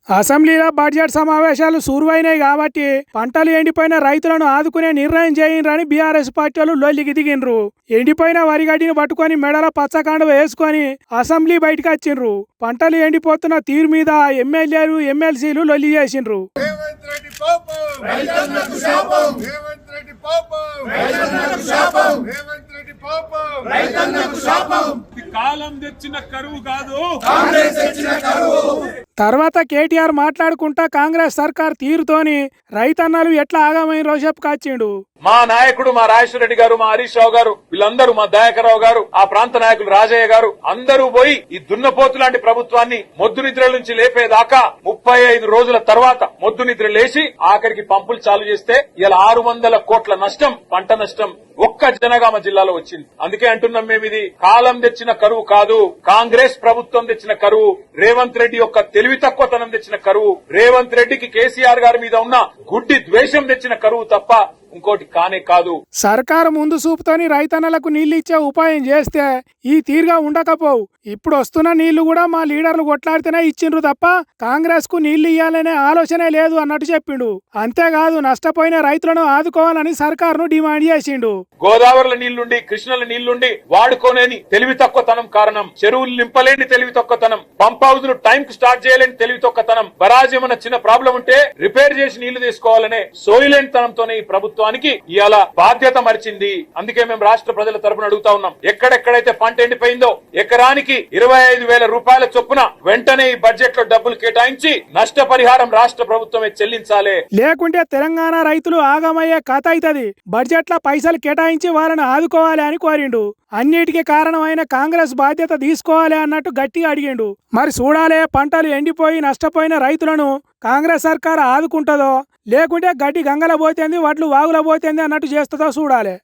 అసెంబ్లీలో బడ్జెట్ సమావేశాలు సురువైనాయి కాబట్టి పంటలు ఎండిపోయిన రైతులను ఆదుకునే నిర్ణయం చేయండి బీఆర్ఎస్ పార్టీ వాళ్ళు లొల్లికి దిగిండ్రు. ఎండిపోయిన వరిగడ్డిని పట్టుకొని మెడల పచ్చకాండ వేసుకొని అసెంబ్లీ బయటకు వచ్చిండ్రు. పంటలు ఎండిపోతున్న తీరు మీద ఎమ్మెల్యేలు ఎమ్మెల్సీలు లొల్లి చేసిండ్రు. కాలం తెచ్చిన కరువు కాదు, తర్వాత కేటీఆర్ మాట్లాడుకుంటా కాంగ్రెస్ సర్కార్ తీరుతోని రైతన్నలు ఎట్లా ఆగమైనరో చెప్పుకొచ్చిండు. మా నాయకుడు మా రాజేశ్వర రెడ్డి గారు, మా హరీష్ రావు గారు, వీళ్ళందరూ, మా దయాకర్రావు గారు, ఆ ప్రాంత నాయకులు రాజయ్య గారు అందరూ పోయి ఈ దున్నపోతు లాంటి ప్రభుత్వాన్ని మొద్దు నిద్ర నుంచి లేపేదాకా 35 రోజుల తర్వాత మొద్దు నిద్ర లేచి ఆఖరికి పంపులు చాలు చేస్తే ఇలా 600 కోట్ల నష్టం, పంట నష్టం ఒక్క జనగామ జిల్లాలో వచ్చింది. అందుకే అంటున్నాం మేము, ఇది కాలం తెచ్చిన కరువు కాదు, కాంగ్రెస్ ప్రభుత్వం తెచ్చిన కరువు, రేవంత్ రెడ్డి యొక్క తెలివి తక్కువతనం తెచ్చిన కరువు, రేవంత్ రెడ్డికి కేసీఆర్ గారి మీద ఉన్న గుడ్డి ద్వేషం తెచ్చిన కరువు తప్ప ఇంకోటి కానే కాదు. సర్కారు ముందు చూపుతోని రైతన్నలకు నీళ్లు ఇచ్చే ఉపాయం చేస్తే ఈ తీరుగా ఉండకపోవు. ఇప్పుడు వస్తున్న నీళ్లు కూడా మా లీడర్లు కొట్లాడితేనే ఇచ్చిండ్రు తప్ప కాంగ్రెస్ కు నీళ్లు ఇయ్యాలనే ఆలోచనే లేదు అన్నట్టు చెప్పిండు. అంతేకాదు నష్టపోయిన రైతులను ఆదుకోవాలని సర్కారును డిమాండ్ చేసిండు. గోదావరిలో నీళ్లుండి, కృష్ణల నీళ్లుండి వాడుకోలేని తెలివి తక్కువతనం కారణం, చెరువులు నింపలేని తెలివి తక్కువతనం, పంప్ హౌజ్ లు టైం కు స్టార్ట్ చేయలేని తెలివి తక్కువతనం, బరాజ్ ఏమన్నా చిన్న ప్రాబ్లం ఉంటే రిపేర్ చేసి నీళ్లు తీసుకోవాలనే సోయిలేని తనంతోనే ఈ ప్రభుత్వానికి ఇవాళ బాధ్యత మరిచింది. అందుకే మేము రాష్ట్ర ప్రజల తరపున అడుగుతా ఉన్నాం, ఎక్కడెక్కడైతే పంట ఎండిపోయిందో ఎకరానికి 25,000 రూపాయల చొప్పున వెంటనే ఈ బడ్జెట్ లో డబ్బులు కేటాయించి నష్టపరిహారం రాష్ట్ర ప్రభుత్వమే చెల్లించాలి. లేకుంటే తెలంగాణ రైతులు ఆగమయ్యే కథ అవుతుంది. బడ్జెట్ లో పైసలు కేటాయించి వాళ్ళని ఆదుకోవాలి అని కోరిండు. అన్నిటికీ కారణమైన కాంగ్రెస్ బాధ్యత తీసుకోవాలి అన్నట్టు గట్టిగా అడిగిండు. మరి చూడాలే, పంటలు ఎండిపోయి నష్టపోయిన రైతులను కాంగ్రెస్ సర్కారు ఆదుకుంటుందో లేకుంటే గడ్డి గంగల పోతేంది వడ్లు వాగుల పోతేంది అన్నట్టు చేస్తుందో చూడాలి.